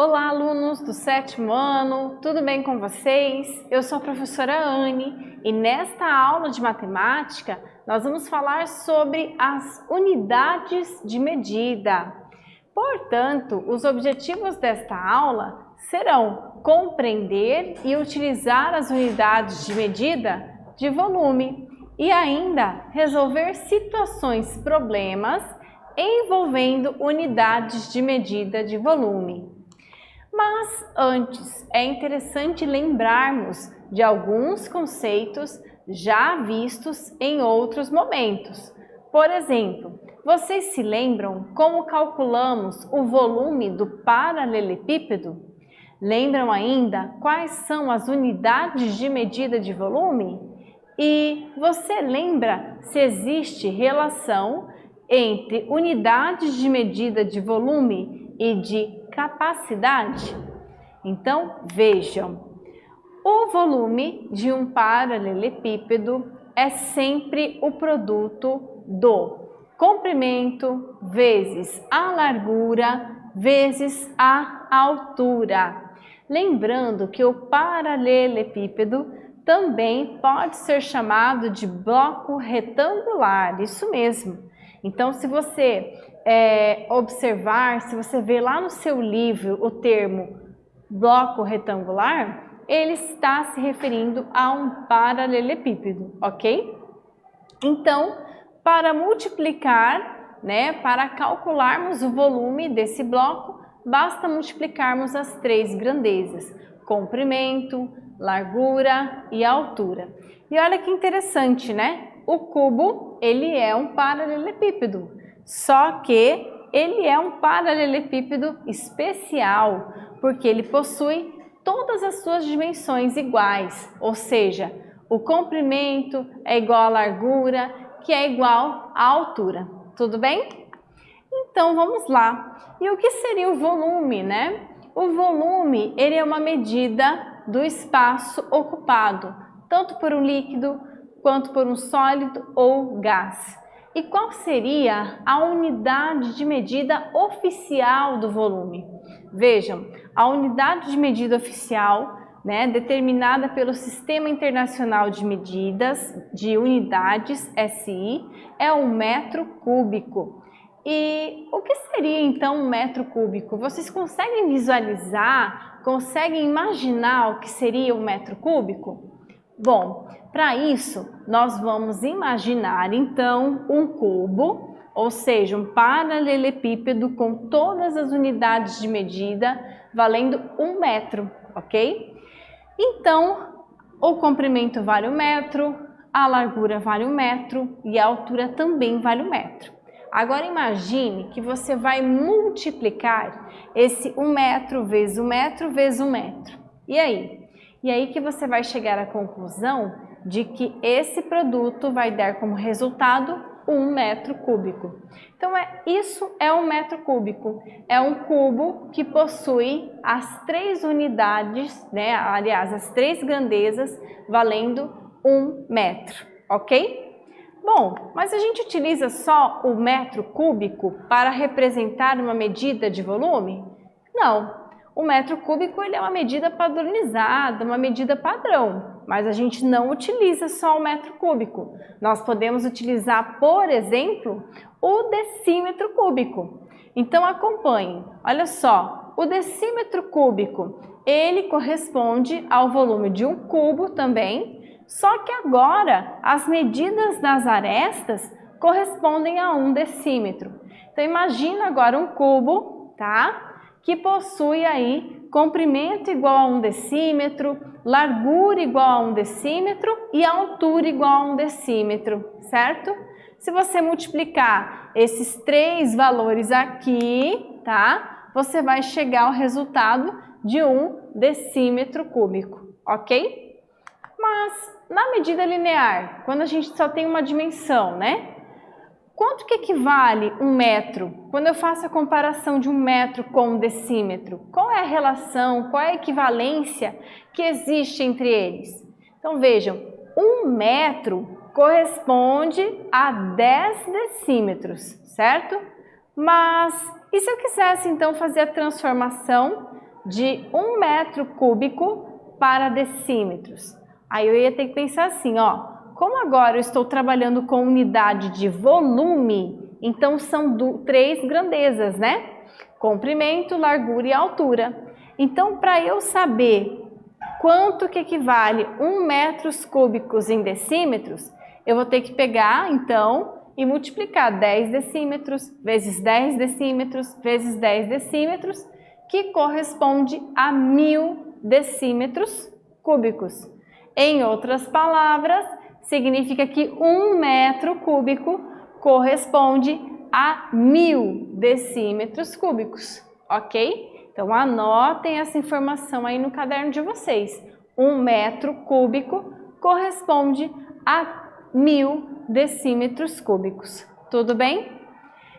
Olá, alunos do 7º ano, tudo bem com vocês? Eu sou a professora Anne e nesta aula de matemática nós vamos falar sobre as unidades de medida. Portanto, os objetivos desta aula serão compreender e utilizar as unidades de medida de volume e ainda resolver situações, problemas envolvendo unidades de medida de volume. Mas antes, é interessante lembrarmos de alguns conceitos já vistos em outros momentos. Por exemplo, vocês se lembram como calculamos o volume do paralelepípedo? Lembram ainda quais são as unidades de medida de volume? E você lembra se existe relação entre unidades de medida de volume e de capacidade? Então, vejam, o volume de um paralelepípedo é sempre o produto do comprimento vezes a largura vezes a altura. Lembrando que o paralelepípedo também pode ser chamado de bloco retangular, isso mesmo. Então, se você observar, se você ver lá no seu livro o termo bloco retangular, ele está se referindo a um paralelepípedo, ok? Então, para multiplicar, para calcularmos o volume desse bloco, basta multiplicarmos as três grandezas: comprimento, largura e altura. E olha que interessante, né? O cubo, ele é um paralelepípedo, só que ele é um paralelepípedo especial, porque ele possui todas as suas dimensões iguais, ou seja, o comprimento é igual à largura, que é igual à altura. Tudo bem? Então vamos lá. E o que seria o volume, né? O volume, ele é uma medida do espaço ocupado, tanto por um líquido quanto por um sólido ou gás. E qual seria a unidade de medida oficial do volume? Vejam, a unidade de medida oficial, determinada pelo Sistema Internacional de Medidas de Unidades, SI, é um metro cúbico. E o que seria então um metro cúbico? Vocês conseguem visualizar, conseguem imaginar o que seria um metro cúbico? Bom, para isso nós vamos imaginar então um cubo, ou seja, um paralelepípedo com todas as unidades de medida valendo 1 metro, ok? Então, o comprimento vale 1 metro, a largura vale 1 metro e a altura também vale 1 metro. Agora imagine que você vai multiplicar esse 1 metro vezes 1 metro vezes 1 metro. E aí? E aí que você vai chegar à conclusão de que esse produto vai dar como resultado 1 metro cúbico. Então, isso é 1 metro cúbico. É um cubo que possui as três unidades, aliás, as três grandezas valendo 1 metro, ok? Bom, mas a gente utiliza só o metro cúbico para representar uma medida de volume? Não. O metro cúbico ele é uma medida padronizada, uma medida padrão, mas a gente não utiliza só o metro cúbico. Nós podemos utilizar, por exemplo, o decímetro cúbico. Então acompanhem, olha só, o decímetro cúbico, ele corresponde ao volume de um cubo também, só que agora as medidas das arestas correspondem a 1 decímetro. Então imagina agora um cubo, tá? Que possui aí comprimento igual a 1 decímetro, largura igual a 1 decímetro e altura igual a 1 decímetro, certo? Se você multiplicar esses três valores aqui, tá? Você vai chegar ao resultado de 1 decímetro cúbico, ok? Mas na medida linear, quando a gente só tem uma dimensão, quanto que equivale 1 metro? Quando eu faço a comparação de 1 metro com 1 decímetro, qual é a relação, qual é a equivalência que existe entre eles? Então vejam, 1 metro corresponde a 10 decímetros, certo? Mas e se eu quisesse então fazer a transformação de 1 metro cúbico para decímetros. Aí eu ia ter que pensar assim, ó, como agora eu estou trabalhando com unidade de volume, então são 3 grandezas, né? Comprimento, largura e altura. Então, para eu saber quanto que equivale 1 metros cúbicos em decímetros, eu vou ter que pegar, então, e multiplicar 10 decímetros vezes 10 decímetros vezes 10 decímetros, que corresponde a 1000 decímetros cúbicos. Em outras palavras, significa que 1 metro cúbico corresponde a 1000 decímetros cúbicos, ok? Então, anotem essa informação aí no caderno de vocês. 1 metro cúbico corresponde a 1000 decímetros cúbicos. Tudo bem?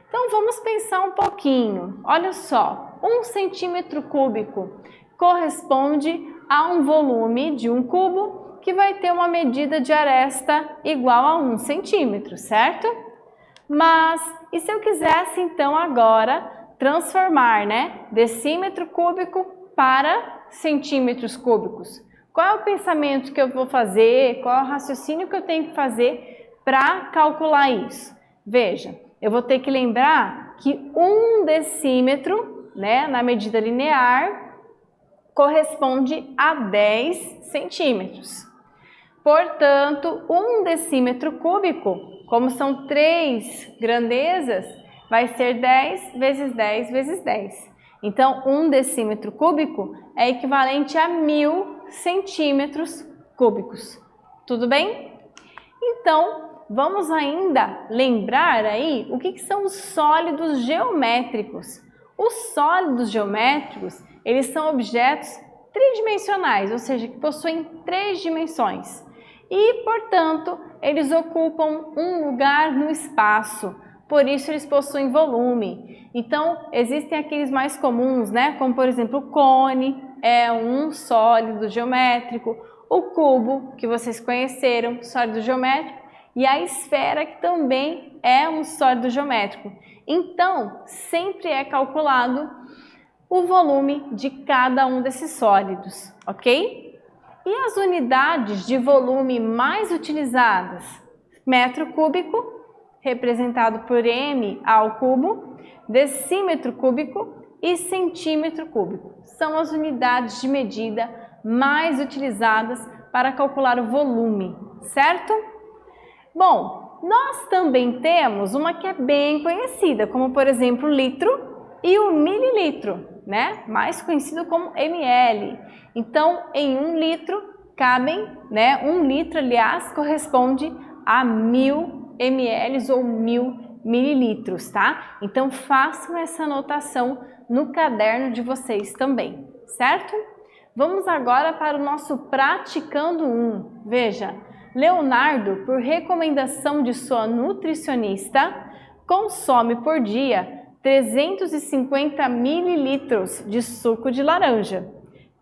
Então, vamos pensar um pouquinho. Olha só, 1 centímetro cúbico corresponde a um volume de um cubo que vai ter uma medida de aresta igual a 1 centímetro, certo? Mas, e se eu quisesse, então, agora transformar, né, decímetro cúbico para centímetros cúbicos? Qual é o pensamento que eu vou fazer? Qual é o raciocínio que eu tenho que fazer para calcular isso? Veja, eu vou ter que lembrar que 1 decímetro, né, na medida linear, corresponde a 10 centímetros. Portanto, 1 decímetro cúbico, como são 3 grandezas, vai ser 10 vezes 10 vezes 10. Então, 1 decímetro cúbico é equivalente a 1000 centímetros cúbicos. Tudo bem? Então, vamos ainda lembrar aí o que são os sólidos geométricos. Os sólidos geométricos, eles são objetos tridimensionais, ou seja, que possuem 3 dimensões. E, portanto, eles ocupam um lugar no espaço, por isso eles possuem volume. Então, existem aqueles mais comuns, né? Como, por exemplo, o cone é um sólido geométrico, o cubo, que vocês conheceram, sólido geométrico, e a esfera, que também é um sólido geométrico. Então, sempre é calculado o volume de cada um desses sólidos, ok? E as unidades de volume mais utilizadas? Metro cúbico, representado por m ao cubo, decímetro cúbico e centímetro cúbico. São as unidades de medida mais utilizadas para calcular o volume, certo? Bom, nós também temos uma que é bem conhecida, como por exemplo o litro e o mililitro, né? Mais conhecido como ml. Então, em 1 litro cabem, né? 1 litro, aliás, corresponde a 1000 ml ou 1000 mililitros, tá? Então, façam essa anotação no caderno de vocês também, certo? Vamos agora para o nosso praticando 1. Veja, Leonardo, por recomendação de sua nutricionista, consome por dia 350 mililitros de suco de laranja.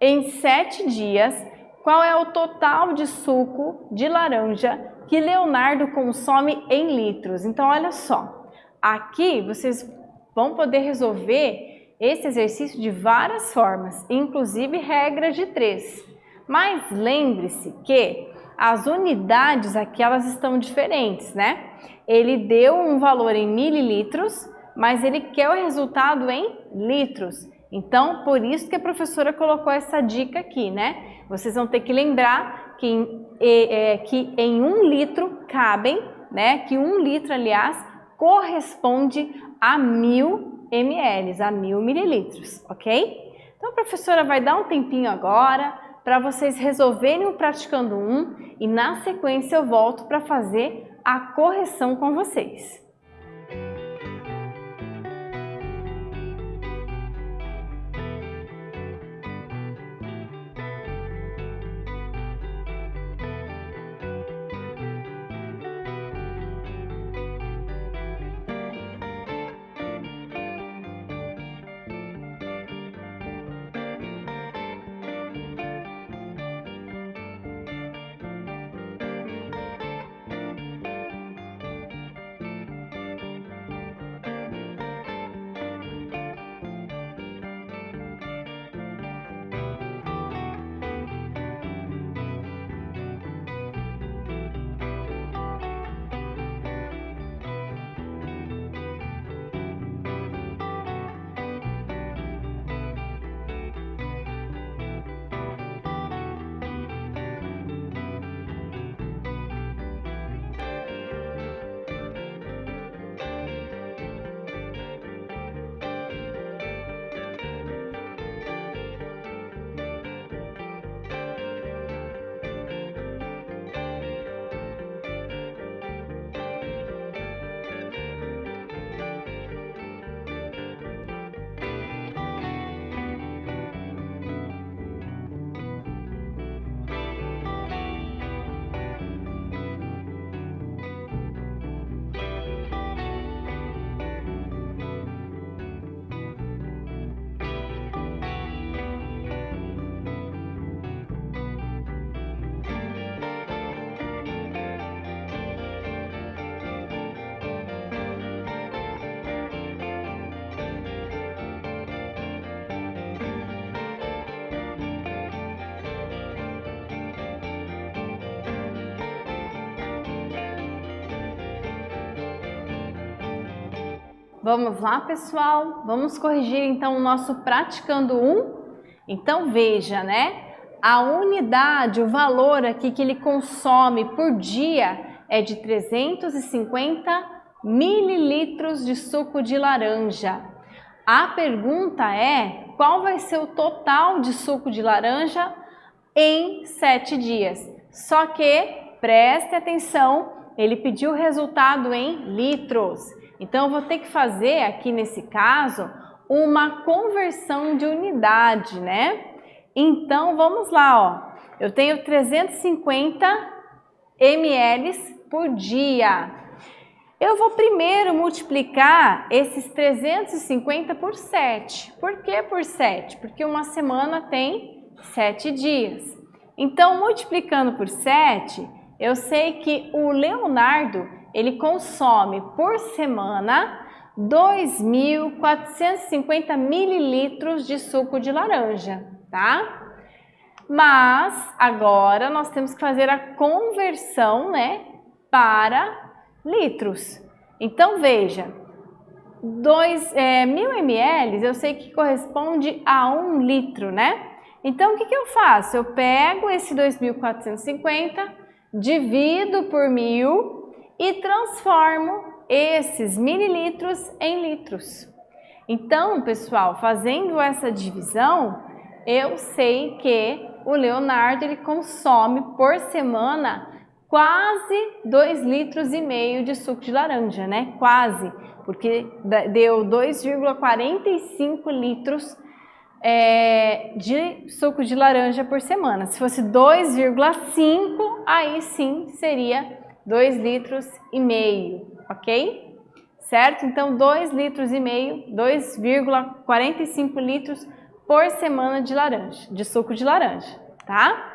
Em 7 dias, qual é o total de suco de laranja que Leonardo consome em litros? Então, olha só, aqui vocês vão poder resolver esse exercício de várias formas, inclusive regra de 3. Mas lembre-se que as unidades aqui elas estão diferentes, né? Ele deu um valor em mililitros, mas ele quer o resultado em litros. Então, por isso que a professora colocou essa dica aqui, né? Vocês vão ter que lembrar que em 1 litro cabem, né? Que 1 litro, aliás, corresponde a 1000 ml, a 1000 mililitros, ok? Então, a professora vai dar um tempinho agora para vocês resolverem o praticando 1 e na sequência eu volto para fazer a correção com vocês. Vamos lá, pessoal? Vamos corrigir então o nosso praticando 1? Então veja, né? A unidade, o valor aqui que ele consome por dia é de 350 mililitros de suco de laranja. A pergunta é, qual vai ser o total de suco de laranja em 7 dias? Só que, preste atenção, ele pediu o resultado em litros. Então, eu vou ter que fazer aqui nesse caso uma conversão de unidade, né? Então, vamos lá, ó. Eu tenho 350 ml por dia. Eu vou primeiro multiplicar esses 350 por 7. Por que por 7? Porque uma semana tem 7 dias. Então, multiplicando por 7, eu sei que o Leonardo, ele consome por semana 2.450 mililitros de suco de laranja, tá? Mas aquagora nós temos que fazer a conversão, né, para litros. Então veja, 1.000 ml eu sei que corresponde a 1 litro, né? Então o que eu faço? Eu pego esse 2.450, divido por 1.000 e transformo esses mililitros em litros. Então, pessoal, fazendo essa divisão, eu sei que o Leonardo ele consome por semana quase 2,5 litros de suco de laranja, né? Quase, porque deu 2,45 litros de suco de laranja por semana. Se fosse 2,5, aí sim seria 2,5 litros, ok? Certo? Então, 2,5 litros, 2,45 litros por semana de laranja, de suco de laranja, tá?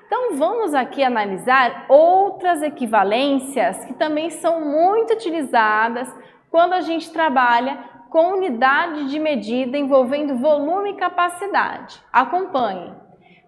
Então, vamos aqui analisar outras equivalências que também são muito utilizadas quando a gente trabalha com unidade de medida envolvendo volume e capacidade. Acompanhe.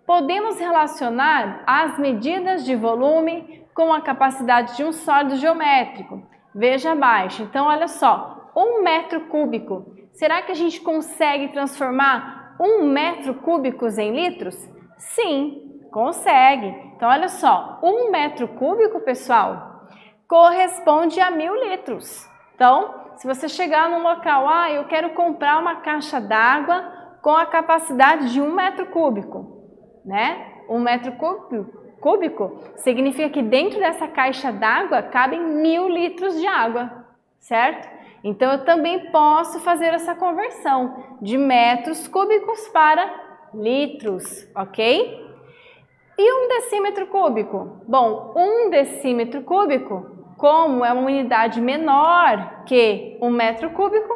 Podemos relacionar as medidas de volume com a capacidade de um sólido geométrico. Veja abaixo. Então, olha só, 1 metro cúbico. Será que a gente consegue transformar 1 metro cúbico em litros? Sim, consegue. Então, olha só, 1 metro cúbico, pessoal, corresponde a 1.000 litros. Então, se você chegar num local, eu quero comprar uma caixa d'água com a capacidade de 1 metro cúbico, né? 1 metro cúbico significa que dentro dessa caixa d'água cabem 1.000 litros de água, certo? Então, eu também posso fazer essa conversão de metros cúbicos para litros, ok? E 1 decímetro cúbico? Bom, 1 decímetro cúbico, como é uma unidade menor que 1 metro cúbico,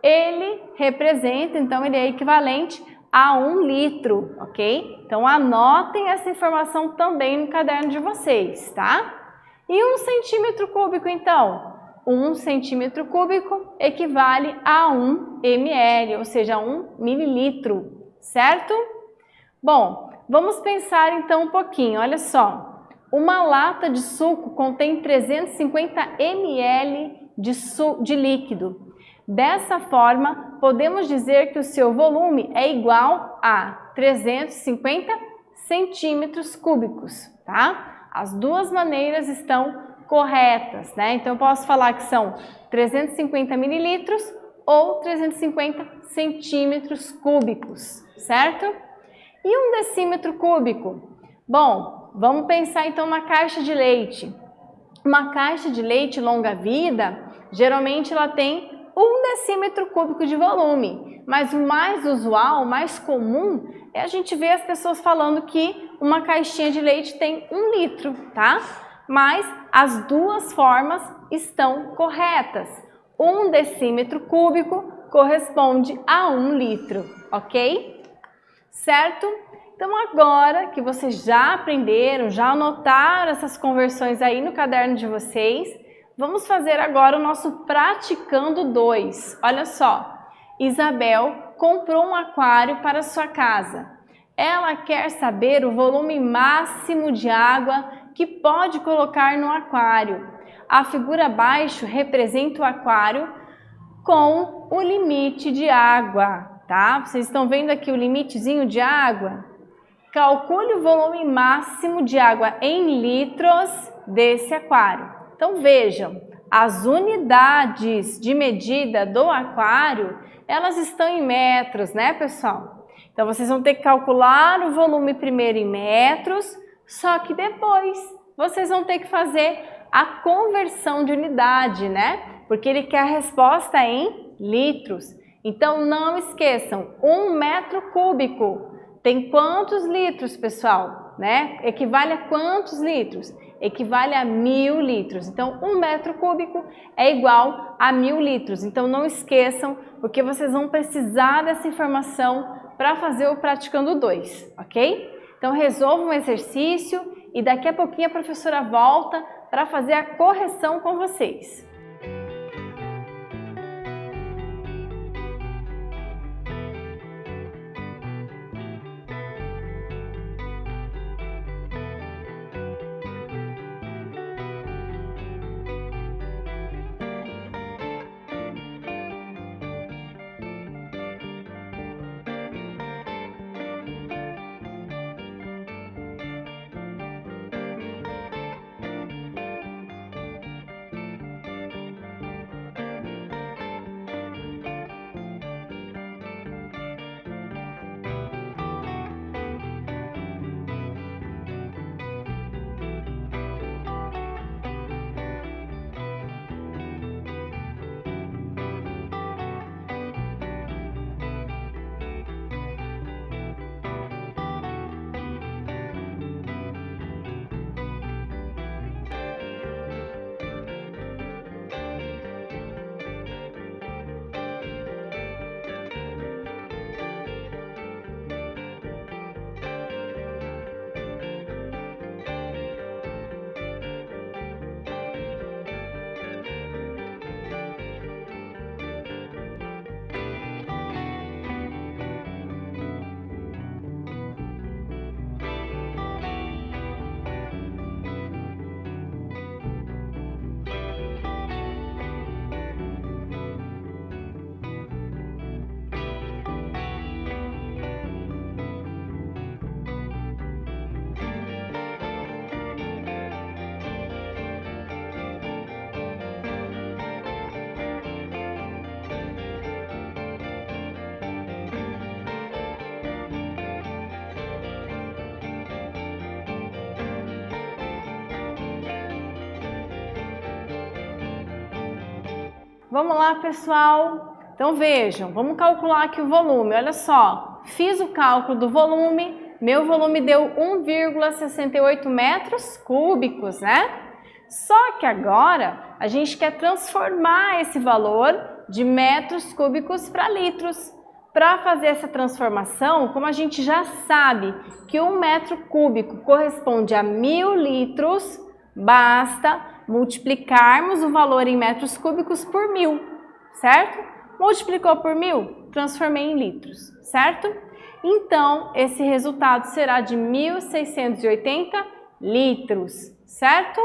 ele representa, então, ele é equivalente a 1 litro, ok? Então, anotem essa informação também no caderno de vocês, tá? E 1 centímetro cúbico, então? 1 centímetro cúbico equivale a 1 ml, ou seja, 1 mililitro, certo? Bom, vamos pensar então um pouquinho, olha só. Uma lata de suco contém 350 ml de líquido. Dessa forma, podemos dizer que o seu volume é igual a 350 centímetros cúbicos, tá? As duas maneiras estão corretas, né? Então, eu posso falar que são 350 mililitros ou 350 centímetros cúbicos, certo? E 1 decímetro cúbico? Bom, vamos pensar então na caixa de leite. Uma caixa de leite longa-vida, geralmente ela tem 1 decímetro cúbico de volume, mas o mais usual, o mais comum, é a gente ver as pessoas falando que uma caixinha de leite tem 1 litro, tá? Mas as duas formas estão corretas. 1 decímetro cúbico corresponde a 1 litro, ok? Certo? Então, agora que vocês já aprenderam, já anotaram essas conversões aí no caderno de vocês, vamos fazer agora o nosso praticando 2. Olha só, Isabel comprou um aquário para sua casa. Ela quer saber o volume máximo de água que pode colocar no aquário. A figura abaixo representa o aquário com o limite de água, tá? Vocês estão vendo aqui o limitezinho de água? Calcule o volume máximo de água em litros desse aquário. Então vejam, as unidades de medida do aquário, elas estão em metros, né, pessoal? Então vocês vão ter que calcular o volume primeiro em metros, só que depois vocês vão ter que fazer a conversão de unidade, né? Porque ele quer a resposta em litros. Então não esqueçam, 1 metro cúbico tem quantos litros, pessoal? Né? Equivale a quantos litros? Equivale a 1000 litros. Então 1 metro cúbico é igual a 1000 litros. Então não esqueçam, porque vocês vão precisar dessa informação para fazer o Praticando 2, ok? Então resolvam o exercício e daqui a pouquinho a professora volta para fazer a correção com vocês. Vamos lá, pessoal? Então vejam, vamos calcular aqui o volume. Olha só, fiz o cálculo do volume, meu volume deu 1,68 metros cúbicos, né? Só que agora a gente quer transformar esse valor de metros cúbicos para litros. Para fazer essa transformação, como a gente já sabe que 1 metro cúbico corresponde a 1000 litros, basta multiplicarmos o valor em metros cúbicos por 1000, certo? Multiplicou por 1000, transformei em litros, certo? Então, esse resultado será de 1680 litros, certo?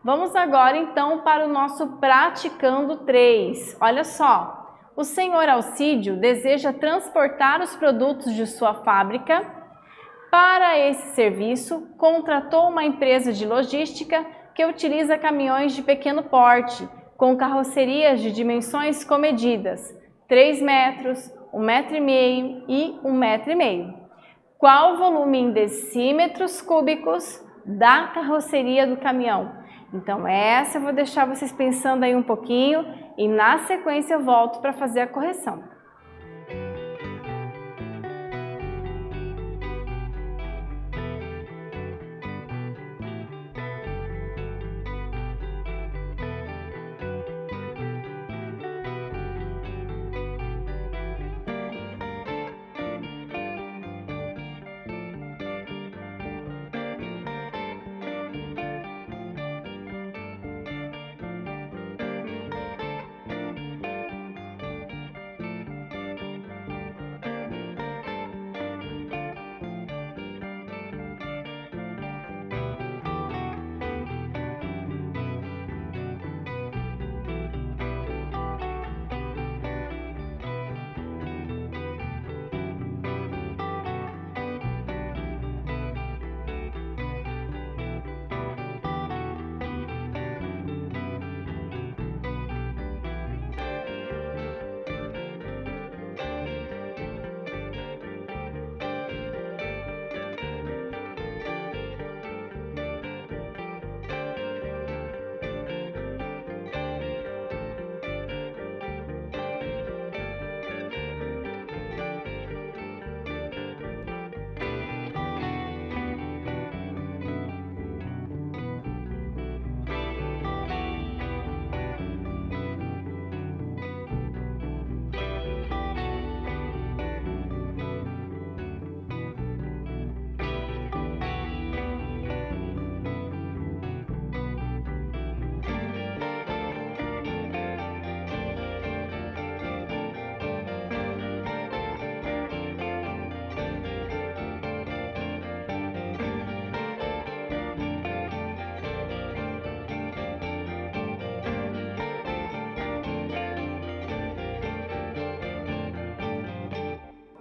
Vamos agora, então, para o nosso Praticando 3. Olha só, o senhor Alcídio deseja transportar os produtos de sua fábrica. Para esse serviço, contratou uma empresa de logística que utiliza caminhões de pequeno porte, com carrocerias de dimensões comedidas, 3 metros, 1,5 metro e 1,5 metro. Qual o volume em decímetros cúbicos da carroceria do caminhão? Então essa eu vou deixar vocês pensando aí um pouquinho e na sequência eu volto para fazer a correção.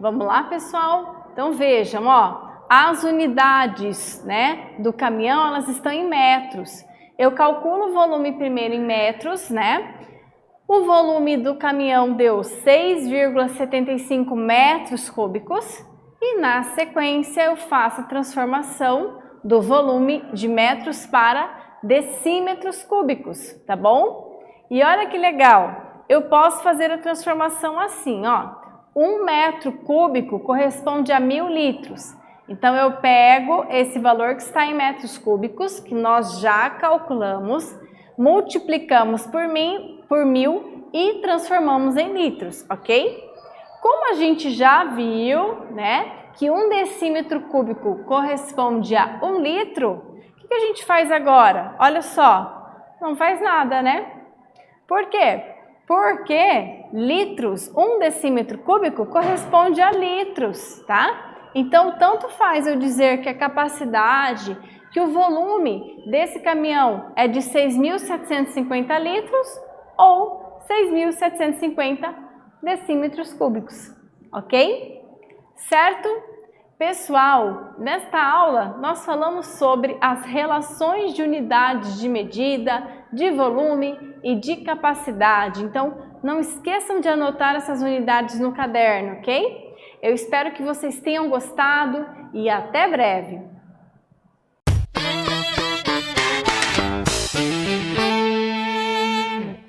Vamos lá, pessoal? Então vejam, ó, as unidades, né, do caminhão, elas estão em metros. Eu calculo o volume primeiro em metros, né? O volume do caminhão deu 6,75 metros cúbicos e na sequência eu faço a transformação do volume de metros para decímetros cúbicos, tá bom? E olha que legal, eu posso fazer a transformação assim, ó. 1 metro cúbico corresponde a 1000 litros. Então eu pego esse valor que está em metros cúbicos, que nós já calculamos, multiplicamos por 1000 e transformamos em litros, ok? Como a gente já viu, né, que 1 decímetro cúbico corresponde a 1 litro, o que a gente faz agora? Olha só, não faz nada, né? Por quê? Porque litros, 1 decímetro cúbico corresponde a litros, tá? Então, tanto faz eu dizer que a capacidade, que o volume desse caminhão é de 6.750 litros ou 6.750 decímetros cúbicos, ok? Certo? Pessoal, nesta aula nós falamos sobre as relações de unidades de medida, de volume e de capacidade. Então, não esqueçam de anotar essas unidades no caderno, ok? Eu espero que vocês tenham gostado e até breve!